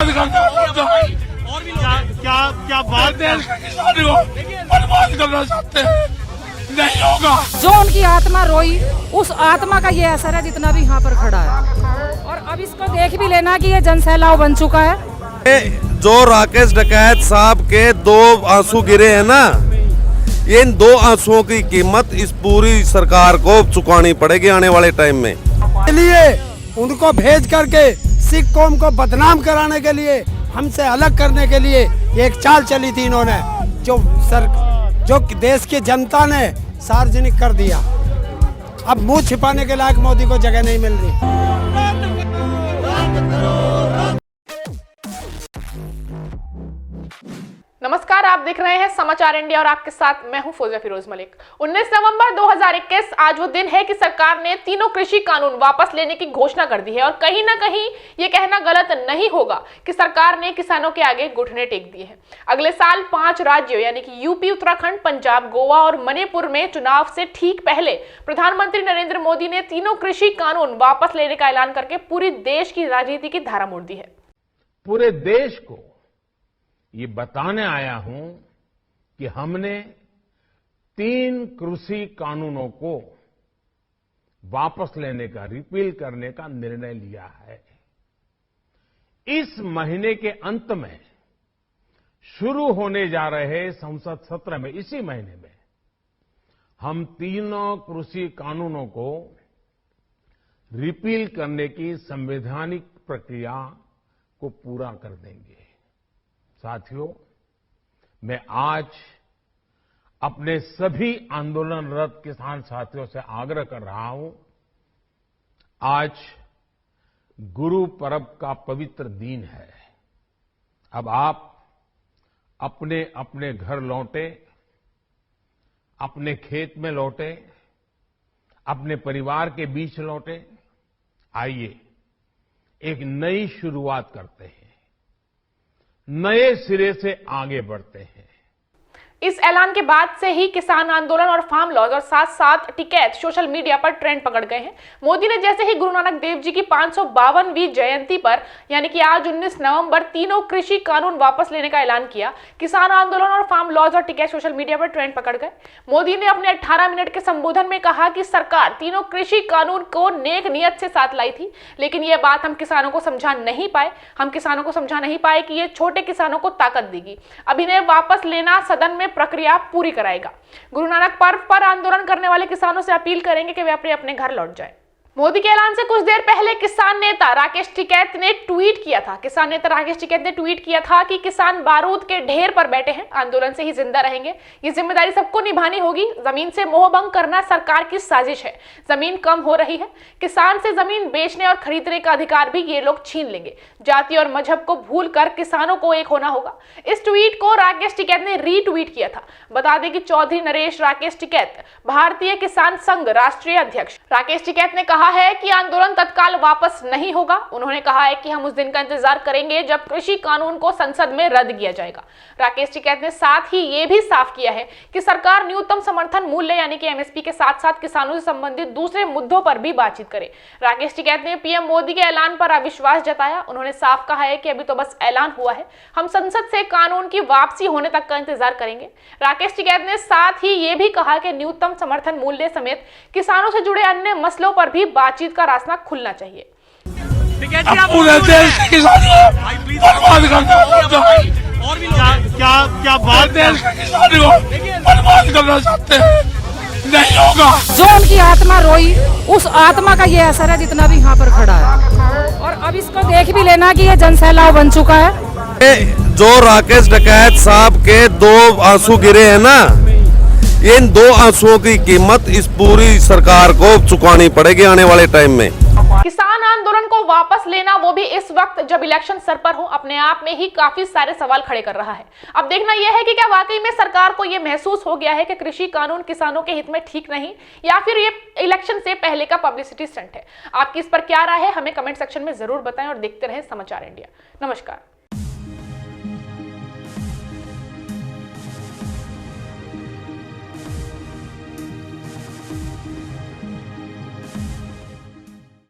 क्या बात है, बर्बाद करना चाहते हैं, नहीं होगा। जो उनकी आत्मा रोई, उस आत्मा का ये असर है जितना भी यहाँ पर खड़ा है। और अब इसको देख भी लेना कि ये जनसैलाब बन चुका है। जो राकेश डकैत साहब के 2 आंसू गिरे हैं ना, इन 2 आंसुओं की कीमत इस पूरी सरकार को चुकानी पड़ेगी आने वाले टाइम में। लिए उनको भेज करके सिख कौम को बदनाम कराने के लिए, हमसे अलग करने के लिए एक चाल चली थी इन्होंने, जो देश की जनता ने सार्वजनिक कर दिया। अब मुंह छिपाने के लायक मोदी को जगह नहीं मिल रही। नमस्कार, आप देख रहे हैं समाचार इंडिया और आपके साथ मैं हूं फौजिया फिरोज मलिक। 19 नवंबर 2021 आज वो दिन है कि सरकार ने तीनों कृषि कानून वापस लेने की घोषणा कर दी है। और कहीं ना कहीं ये कहना गलत नहीं होगा कि सरकार ने किसानों के आगे घुटने टेक दिए हैं। अगले साल 5 राज्यों यानी कि यूपी, उत्तराखंड, पंजाब, गोवा और मणिपुर में चुनाव से ठीक पहले प्रधानमंत्री नरेंद्र मोदी ने तीनों कृषि कानून वापस लेने का ऐलान करके पूरी देश की राजनीति की धारा मोड़ दी है। पूरे देश को ये बताने आया हूं कि हमने 3 कृषि कानूनों को वापस लेने का, रिपील करने का निर्णय लिया है। इस महीने के अंत में शुरू होने जा रहे संसद सत्र में, इसी महीने में हम तीनों कृषि कानूनों को रिपील करने की संवैधानिक प्रक्रिया को पूरा कर देंगे। साथियों, मैं आज अपने सभी आंदोलनरत किसान साथियों से आग्रह कर रहा हूं, आज गुरु पर्व का पवित्र दिन है। अब आप अपने अपने घर लौटे, अपने खेत में लौटे, अपने परिवार के बीच लौटे। आइए एक नई शुरुआत करते हैं, नए सिरे से आगे बढ़ते हैं। इस ऐलान के बाद से ही किसान आंदोलन और फार्म लॉज और साथ साथ टिकैत सोशल मीडिया पर ट्रेंड पकड़ गए हैं। मोदी ने जैसे ही गुरु नानक देव जी की 552वीं जयंती पर यानी कि आज 19 नवंबर तीनों कृषि कानून वापस लेने का ऐलान किया, किसान आंदोलन और फार्म लॉज और टिकैत सोशल मीडिया पर ट्रेंड पकड़ गए। मोदी ने अपने 18 मिनट के संबोधन में कहा कि सरकार तीनों कृषि कानून को नेक नियत से साथ लाई थी, लेकिन यह बात हम किसानों को समझा नहीं पाए। हम किसानों को समझा नहीं पाए कि ये छोटे किसानों को ताकत देगी। अब इन्हें वापस लेना सदन में प्रक्रिया पूरी कराएगा। गुरु नानक पर्व पर आंदोलन करने वाले किसानों से अपील करेंगे कि वे अपने अपने घर लौट जाएं। मोदी के ऐलान से कुछ देर पहले किसान नेता राकेश टिकैत ने ट्वीट किया था। किसान नेता राकेश टिकैत ने ट्वीट किया था कि किसान बारूद के ढेर पर बैठे हैं, आंदोलन से ही जिंदा रहेंगे। ये जिम्मेदारी सबको निभानी होगी। जमीन से मोहभंग करना सरकार की साजिश है। जमीन कम हो रही है। किसान से जमीन बेचने और खरीदने का अधिकार भी ये लोग छीन लेंगे। जाति और मजहब को भूलकर किसानों को एक होना होगा। इस ट्वीट को राकेश टिकैत ने रीट्वीट किया था। बता दें कि चौधरी नरेश राकेश टिकैत भारतीय किसान संघ राष्ट्रीय अध्यक्ष। राकेश टिकैत ने कहा है कि आंदोलन तत्काल वापस नहीं होगा। उन्होंने कहा है कि हम उस दिन का इंतजार करेंगे जब कृषि कानून को संसद में रद्द किया जाएगा। राकेश टिकैत ने साथ ही ये भी साफ किया है कि सरकार न्यूनतम समर्थन मूल्य यानी कि एमएसपी के साथ साथ किसानों से संबंधित दूसरे मुद्दों पर भी बातचीत करे। राकेश टिकैत ने पीएम मोदी के ऐलान पर अविश्वास जताया। उन्होंने साफ कहा है कि अभी तो बस ऐलान हुआ है, हम संसद से कानून की वापसी होने तक का इंतजार करेंगे। राकेश टिकैत ने साथ ही ये भी कहा कि न्यूनतम समर्थन मूल्य समेत किसानों से जुड़े अन्य मसलों पर भी बातचीत का रास्ता खुलना चाहिए। पूरे देश के किसानों को बर्बाद क्या बात है, किसानों को बर्बाद करना चाहते हैं, नहीं होगा। जो उनकी आत्मा रोई, उस आत्मा का ये असर है जितना भी यहाँ पर खड़ा है। और अब इसको देख भी लेना कि ये जनसैलाब बन चुका है। जो राकेश डकैत साहब के 2 आंसू गिरे हैं ना, इन 2 आंसुओं की कीमत इस पूरी सरकार को चुकानी पड़ेगी आने वाले टाइम में। किसान आंदोलन को वापस लेना, वो भी इस वक्त जब इलेक्शन सर पर हो, अपने आप में ही काफी सारे सवाल खड़े कर रहा है। अब देखना यह है कि क्या वाकई में सरकार को यह महसूस हो गया है कि कृषि कानून किसानों के हित में ठीक नहीं, या फिर ये इलेक्शन से पहले का पब्लिसिटी स्टंट है। आपकी इस पर क्या राय है, हमें कमेंट सेक्शन में जरूर बताएं और देखते रहें समाचार इंडिया। नमस्कार।